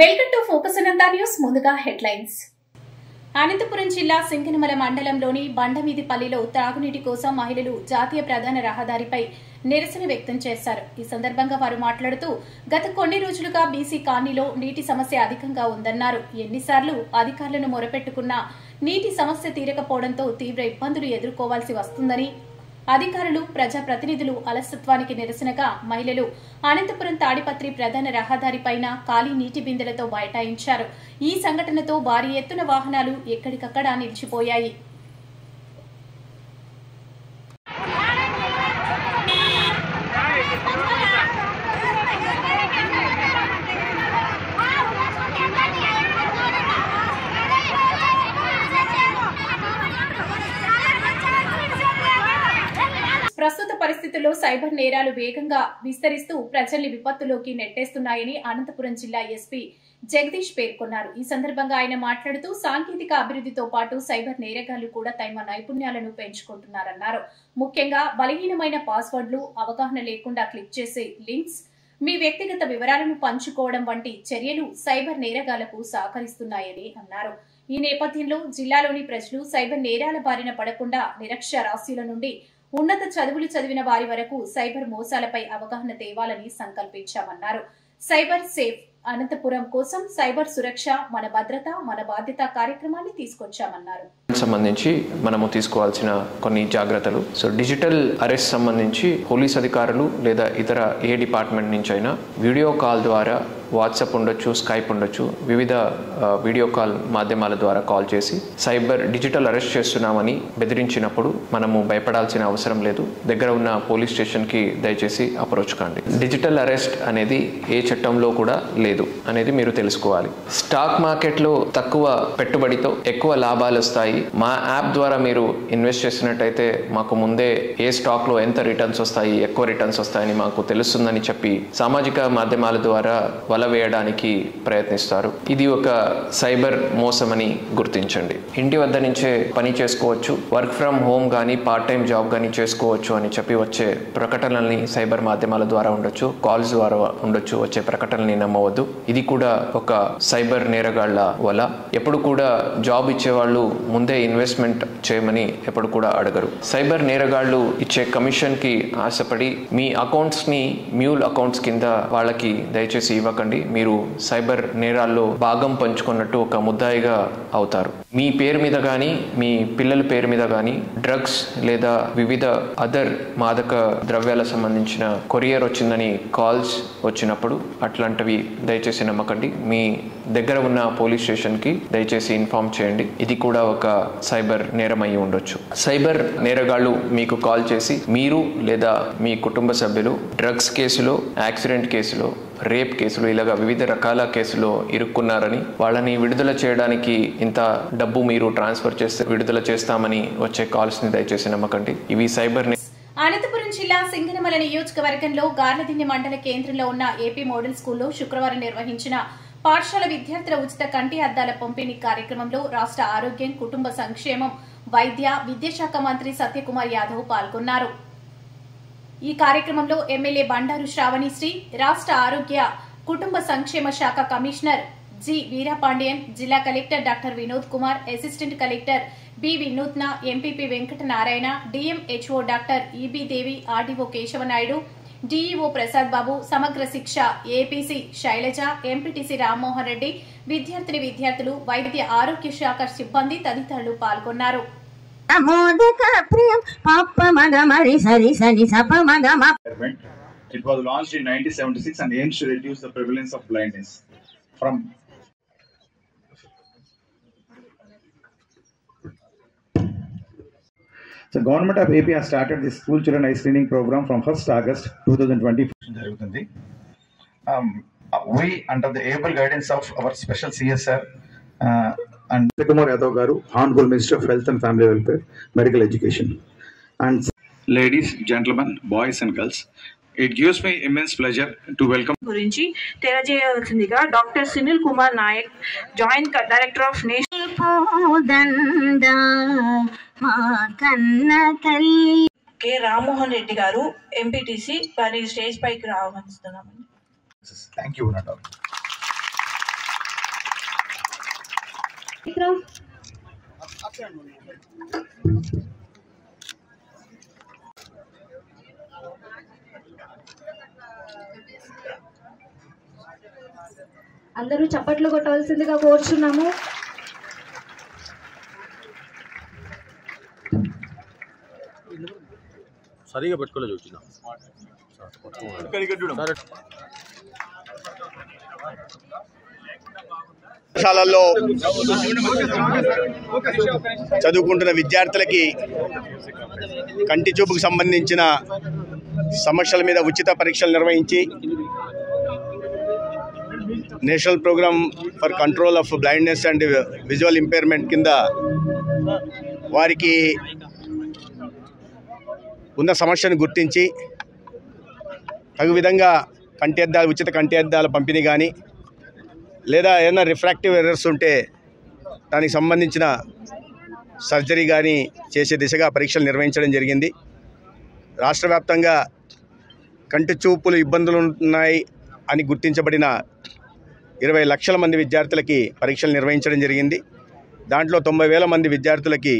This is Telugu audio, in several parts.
Welcome to focus Anantha news. ముందుగా హెడ్లైన్స్. అనంతపురం జిల్లా సింగనమల మండలంలోని బండమీదిపల్లిలో త్రాగునీటి కోసం మహిళలు జాతీయ ప్రధాన రహదారిపై నిరసన వ్యక్తం చేశారు. ఈ సందర్భంగా వారు మాట్లాడుతూ గత కొన్ని రోజులుగా బీసీ కాలనీలో నీటి సమస్య అధికంగా ఉందన్నారు. ఎన్నిసార్లు అధికారులను మొరపెట్టుకున్నా నీటి సమస్య తీరకపోవడంతో తీవ్ర ఇబ్బందులు ఎదుర్కోవాల్సి వస్తుందని, అధికారులు ప్రజాప్రతినిధులు అలసత్వానికి నిరసనగా మహిళలు అనంతపురం తాడిపత్రి ప్రధాన రహదారిపైన ఖాళీ నీటి బిందెలతో బైఠాయించారు. ఈ సంఘటనతో భారీ ఎత్తున వాహనాలు ఎక్కడికక్కడ నిలిచిపోయాయి. ప్రస్తుత పరిస్థితుల్లో సైబర్ నేరాలు వేగంగా విస్తరిస్తూ ప్రజల్ని విపత్తులోకి నెట్టేస్తున్నాయని అనంతపురం జిల్లా ఎస్పీ జగదీష్ పేర్కొన్నారు. ఈ సందర్భంగా ఆయన మాట్లాడుతూ సాంకేతిక అభివృద్ధితో పాటు సైబర్ నేరగాళ్లు కూడా తమ నైపుణ్యాలను పెంచుకుంటున్నారన్నారు. ముఖ్యంగా బలహీనమైన పాస్వర్డ్లు, అవగాహన లేకుండా క్లిక్ చేసే లింక్స్, మీ వ్యక్తిగత వివరాలను పంచుకోవడం వంటి చర్యలు సైబర్ నేరగాళ్లకు సహకరిస్తున్నాయని అన్నారు. ఈ నేపథ్యంలో జిల్లాలోని ప్రజలు సైబర్ నేరాల బారిన పడకుండా నిరక్షరాస్యుల నుండి ఉన్నత చదువులు చదివిన వారి వరకు సైబర్ మోసాలపై అవగాహన తేవాలని సంకల్పించామన్నారు. సైబర్ సేఫ్ అనంతపురం కోసం సైబర్ సురక్ష మన భద్రత మన బాధ్యత కార్యక్రమాన్ని తీసుకొచ్చామన్నారు. సంబంధించి మనము తీసుకోవాల్సిన కొన్ని జాగ్రత్తలు. సో డిజిటల్ అరెస్ట్ సంబంధించి పోలీస్ అధికారులు లేదా ఇతర ఏ డిపార్ట్మెంట్ నుంచి అయినా వీడియో కాల్ ద్వారా, వాట్సాప్ ఉండొచ్చు, స్కైప్ ఉండొచ్చు, వివిధ వీడియో కాల్ మాధ్యమాల ద్వారా కాల్ చేసి సైబర్ డిజిటల్ అరెస్ట్ చేస్తున్నామని బెదిరించినప్పుడు మనము భయపడాల్సిన అవసరం లేదు. దగ్గర ఉన్న పోలీస్ స్టేషన్కి దయచేసి అప్రోచ్ కాండి. డిజిటల్ అరెస్ట్ అనేది ఏ చట్టంలో కూడా లేదు అనేది మీరు తెలుసుకోవాలి. స్టాక్ మార్కెట్లో తక్కువ పెట్టుబడితో ఎక్కువ లాభాలు వస్తాయి. మా యాప్ ద్వారా మీరు ఇన్వెస్ట్ చేసినట్టయితే మాకు ముందే ఏ స్టాక్లో ఎంత రిటర్న్స్ వస్తాయి, ఎక్కువ రిటర్న్స్ వస్తాయని మాకు తెలుస్తుందని చెప్పి సామాజిక మాధ్యమాల ద్వారా వల వేయడానికి ప్రయత్నిస్తారు. ఇది ఒక సైబర్ మోసమని గుర్తించండి. ఇంటి వద్ద నుంచే పని చేసుకోవచ్చు, వర్క్ ఫ్రమ్ హోమ్ కానీ పార్ట్ టైం జాబ్ కానీ చేసుకోవచ్చు అని చెప్పి వచ్చే ప్రకటనల్ని సైబర్ మాధ్యమాల ద్వారా ఉండొచ్చు, కాల్స్ ద్వారా ఉండొచ్చు, వచ్చే ప్రకటనల్ని నమ్మవద్దు. ఇది కూడా ఒక సైబర్ నేరగాళ్ల వల. ఎప్పుడు కూడా జాబ్ ఇచ్చేవాళ్ళు ముందే ఇన్వెస్ట్మెంట్ చేయమని ఎప్పుడు కూడా అడగరు. సైబర్ నేరగాళ్లు ఇచ్చే కమిషన్ కి ఆశపడి మీ అకౌంట్స్ ని మ్యూల్ అకౌంట్స్ కింద వాళ్ళకి దయచేసి ఇవ్వకండి. మీరు సైబర్ నేరాల్లో భాగం పంచుకున్నట్టు ఒక ముద్దాయిగా అవుతారు. మీ పేరు మీద కానీ మీ పిల్లల పేరు మీద కానీ డ్రగ్స్ లేదా వివిధ అదర్ మాదక ద్రవ్యాల సంబంధించిన కొరియర్ వచ్చిందని కాల్స్ వచ్చినప్పుడు అట్లాంటివి దయచేసి నమ్మకండి. మీ దగ్గర ఉన్న పోలీస్ స్టేషన్కి దయచేసి ఇన్ఫార్మ్ చేయండి. ఇది కూడా ఒక సైబర్ నేరం అయి ఉండొచ్చు. సైబర్ నేరగాళ్లు మీకు కాల్ చేసి మీరు లేదా మీ కుటుంబ సభ్యులు డ్రగ్స్ కేసులో, యాక్సిడెంట్ కేసులో, రేప్ కేసులు ఇలాగా వివిధ రకాల కేసులో ఇరుక్కున్నారని, వాళ్ళని విడుదల చేయడానికి ఇంత డబ్బు మీరు ట్రాన్స్ఫర్ చేస్తే విడుదల చేస్తామని వచ్చే కాల్స్ ని దయచేసి నమ్మకండి. ఇవి సైబర్. అనంతపురం జిల్లా సింగనమల నియోజకవర్గంలో గార్లదిన్నె మండల కేంద్రంలో ఉన్న ఏపీ మోడల్ స్కూల్లో శుక్రవారం నిర్వహించిన పాఠశాల విద్యార్థుల ఉచిత కంటి అద్దాల పంపిణీ కార్యక్రమంలో రాష్ట్ర ఆరోగ్యం, కుటుంబ సంక్షేమం, వైద్య, విద్యాశాఖ మంత్రి సత్యకుమార్ యాదవ్ పాల్గొన్నారు. ఈ కార్యక్రమంలో ఎమ్మెల్యే బండారు శ్రావణిశ్రీ, రాష్ట్ర ఆరోగ్య కుటుంబ సంక్షేమ శాఖ కమిషనర్ జి వీరాపాండియన్, జిల్లా collector doctor Vinod Kumar, assistant collector B Vinutha, MPP Venkata Narayana, DMHO doctor EB Devi, RDO Keshava Naidu, DEO Prasad Babu, Samagra Shiksha APC Shailaja, MPTC Rammohan Reddy, విద్యార్థులు, వైద్య ఆరోగ్య శాఖ సిబ్బంది తదితరులు పాల్గొన్నారు. It was launched in 1976 and aims to reduce the prevalence of blindness. The government of AP has started the school children eye screening program from 1st August 2020. We, under the able guidance of our special CSR and Satikumar Yadav Garu, Honorable Minister of Health and Family Welfare, Medical Education, and ladies, gentlemen, boys and girls, it gives me immense pleasure to welcome గురించి తెలియజేయవలసిందిగా doctor Sunil Kumar Naik, joint director of national K Rammohan Reddy గారు, ఎంపీటీసీ వారి స్టేజ్ పైకి రావాల్సిస్తున్నామండి. Thank you, Nata. అందరూ చప్పట్లు కొట్టవలసిందిగా కోరుచున్నాము. సరిగా పెట్టుకోలేదు వచ్చిన పాఠశాలల్లో చదువుకుంటున్న విద్యార్థులకి కంటి చూపుకు సంబంధించిన సమస్యల మీద ఉచిత పరీక్షలు నిర్వహించి national programme for control of blindness and visual impairment కింద వారికి ఉన్న సమస్యను గుర్తించి తగు విధంగా ఉచిత కంటి అద్దాల పంపిణీ కానీ లేదా ఏదైనా రిఫ్రాక్టివ్ ఎర్రర్స్ ఉంటే దానికి సంబంధించిన సర్జరీ కానీ చేసే దిశగా పరీక్షలు నిర్వహించడం జరిగింది. రాష్ట్ర వ్యాప్తంగా కంటి చూపులు ఇబ్బందులు ఉన్నాయి అని గుర్తించబడిన 20 లక్షల మంది విద్యార్థులకి పరీక్షలు నిర్వహించడం జరిగింది. దాంట్లో 90,000 మంది విద్యార్థులకి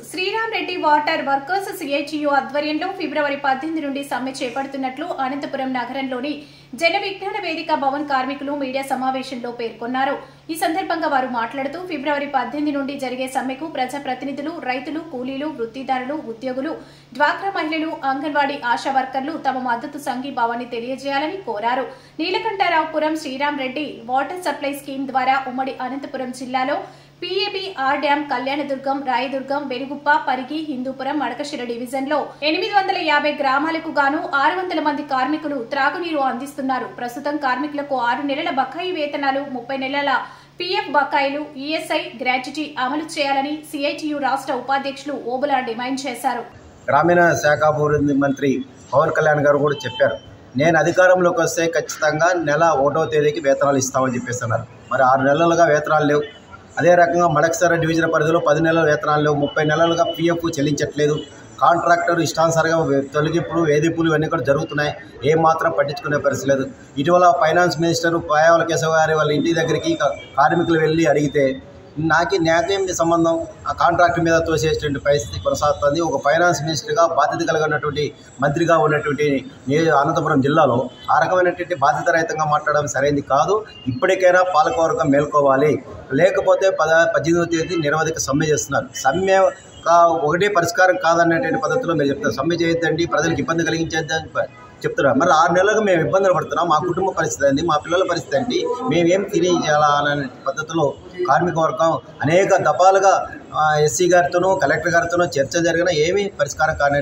శ్రీరామ్ రెడ్డి వాటర్ వర్కర్స్ సిఐటియు ఆధ్వర్యంలో ఫిబ్రవరి 18 నుండి సమ్మె చేపడుతున్నట్లు అనంతపురం నగరంలోని జన విజ్ఞాన వేదిక భవన్ కార్మికులు మీడియా సమావేశంలో పేర్కొన్నారు. ఈ సందర్భంగా వారు మాట్లాడుతూ ఫిబ్రవరి 18 నుండి జరిగే సమ్మెకు ప్రజాప్రతినిధులు, రైతులు, కూలీలు, వృత్తిదారులు, ఉద్యోగులు, డ్వాక్రా మహిళలు, అంగన్వాడీ ఆశా వర్కర్లు తమ మద్దతు సంఘీభావాన్ని తెలియజేయాలని కోరారు. Neelakantharaopuram Sriram Reddy water supply scheme ద్వారా ఉమ్మడి అనంతపురం జిల్లాలో PAB, R dam, Kalyanadurgam, Rayadurgam, Velugoppa, Parigi, Hindupuram, Madakasira డివిజన్లో 850 గ్రామాలకు గాను 600 మంది కార్మికులు త్రాగునీరు అందిస్తున్నారు. ప్రస్తుతం కార్మికులకు 6 నెలల బకాయి వేతనాలు, 30 నెలల పిఎఫ్ బకాయిలు, ఈఎస్ఐ గ్రాట్యుటీ అమలు చేయాలని సిఐటియు రాష్ట్ర ఉపాధ్యక్షులు ఓబులా డిమాండ్ చేశారు. గ్రామీణ శాఖాభివృద్ధి మంత్రి పవన్ కళ్యాణ్ గారు కూడా చెప్పారు, నేను అధికారంలోకి వస్తే ఖచ్చితంగా నెల 1వ తేదీకి వేతనాలు ఇస్తామని చెప్పేస్తున్నారు. మరి 6 నెలలుగా వేతనాలు లేవు. అదే రకంగా మడకశిర డివిజన్ పరిధిలో 10 నెలల వేతనాలు లేవు. 30 నెలలుగా పిఎఫ్ చెల్లించట్లేదు. కాంట్రాక్టర్ ఇష్టానుసారంగా తొలగింపులు, వేధింపులు ఇవన్నీ కూడా జరుగుతున్నాయి. ఏమాత్రం పట్టించుకునే పరిస్థితి లేదు. ఇటీవల ఫైనాన్స్ మినిస్టర్ పాయావల కేశవ గారి వాళ్ళ ఇంటి దగ్గరికి కార్మికులు వెళ్ళి అడిగితే నాకేం సంబంధం, ఆ కాంట్రాక్ట్ మీద తోసేటువంటి పరిస్థితి కొనసాగుతుంది. ఒక ఫైనాన్స్ మినిస్టర్గా బాధ్యత కలిగినటువంటి మంత్రిగా ఉన్నటువంటి అనంతపురం జిల్లాలో ఆ రకమైనటువంటి బాధ్యత రహితంగా మాట్లాడడం సరైనది కాదు. ఇప్పటికైనా పాలకవర్గం మేల్కోవాలి. లేకపోతే 18వ తేదీ నిరవధిక సమ్మె చేస్తున్నారు. సమ్మె ఒకటే పరిష్కారం కాదనేటువంటి పద్ధతిలో మీరు చెప్తారు. సమ్మె చేయొద్దండి, ప్రజలకు ఇబ్బంది కలిగించద్దని చెప్తున్నారు. మరి 6 నెలలకు మేము ఇబ్బందులు పడుతున్నాం. మా కుటుంబ పరిస్థితి ఏంటి, మా పిల్లల పరిస్థితి ఏంటి, మేమేం తెలియజేయాలా అనే పద్ధతిలో కార్మిక వర్గం అనేక దఫాలుగా ఎస్సీ గారితోనూ కలెక్టర్ గారితోనూ చర్చ జరిగినా ఏమీ పరిష్కారం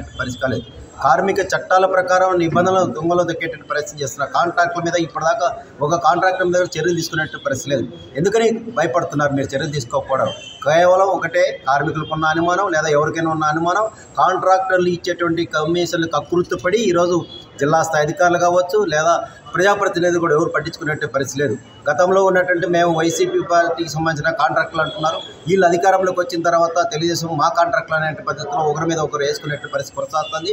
లేదు. కార్మిక చట్టాల ప్రకారం నిబంధనలు తుంగలో దక్కేటువంటి పరిస్థితి చేస్తున్నారు. కాంట్రాక్టుల మీద ఇప్పటిదాకా ఒక కాంట్రాక్టర్ మీద చర్యలు తీసుకునేట్టు పరిస్థితి లేదు. ఎందుకని భయపడుతున్నారు మీరు చర్యలు తీసుకోకపోవడం? కేవలం ఒకటే, కార్మికులకు ఉన్న అనుమానం లేదా ఎవరికైనా ఉన్న అనుమానం, కాంట్రాక్టర్లు ఇచ్చేటువంటి కమిషన్లు కక్కుర్తిపడి ఈరోజు జిల్లా స్థాయి అధికారులు కావచ్చు లేదా ప్రజాప్రతినిధులు కూడా ఎవరు పట్టించుకునే పరిస్థితి లేదు. గతంలో ఉన్నటువంటి మేము వైసీపీ పార్టీకి సంబంధించిన కాంట్రాక్టులు అంటున్నారు. వీళ్ళు అధికారంలోకి వచ్చిన తర్వాత తెలుగుదేశం మా కాంట్రాక్టులు అనే పద్ధతిలో ఒకరి మీద ఒకరు వేసుకునే పరిస్థితి కొనసాగుతుంది.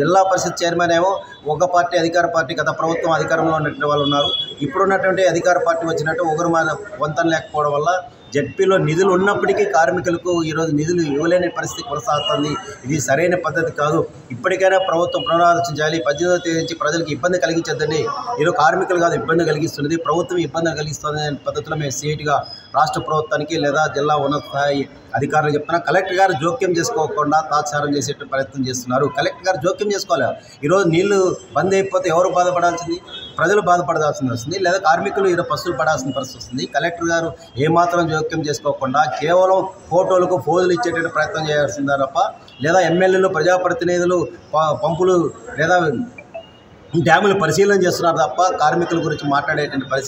జిల్లా పరిషత్ చైర్మన్ ఏమో ఒక పార్టీ అధికార పార్టీ, గత ప్రభుత్వం అధికారంలో ఉన్నటువంటి వాళ్ళు ఉన్నారు. ఇప్పుడున్నటువంటి అధికార పార్టీ వచ్చినట్టు ఒకరు మన వంతన లేకపోవడం వల్ల జడ్పీలో నిధులు ఉన్నప్పటికీ కార్మికులకు ఈరోజు నిధులు ఇవ్వలేని పరిస్థితి కొనసాగుతుంది. ఇది సరైన పద్ధతి కాదు. ఇప్పటికైనా ప్రభుత్వం పునరాలోచించాలి. 18వ తేదీ నుంచి ప్రజలకు ఇబ్బంది కలిగించద్దండి. ఈరోజు కార్మికులు కాదు ఇబ్బంది కలిగిస్తున్నది, ప్రభుత్వం ఇబ్బంది కలిగిస్తుంది అనే పద్ధతిలో మేము సీటుగా రాష్ట్ర ప్రభుత్వానికి లేదా జిల్లా ఉన్నత స్థాయి అధికారులు చెప్తున్నా. కలెక్టర్ గారు జోక్యం చేసుకోకుండా తాత్సారం చేసే ప్రయత్నం చేస్తున్నారు. కలెక్టర్ గారు జోక్యం చేసుకోవాలి. ఈరోజు నీళ్లు బంద్ అయిపోతే ఎవరు బాధపడాల్సింది? ప్రజలు బాధపడాల్సింది వస్తుంది, లేదా కార్మికులు ఈరోజు పసులు పడాల్సిన పరిస్థితి వస్తుంది. కలెక్టర్ గారు ఏమాత్రం జోక్యం చేసుకోకుండా కేవలం ఫోటోలకు ఫోజులు ఇచ్చేటువంటి ప్రయత్నం చేయాల్సిందా తప్ప, లేదా ఎమ్మెల్యేలు, ప్రజాప్రతినిధులు పంపులు లేదా డ్యాములు పరిశీలన చేస్తున్నారు తప్ప కార్మికుల గురించి మాట్లాడేటువంటి పరిస్థితి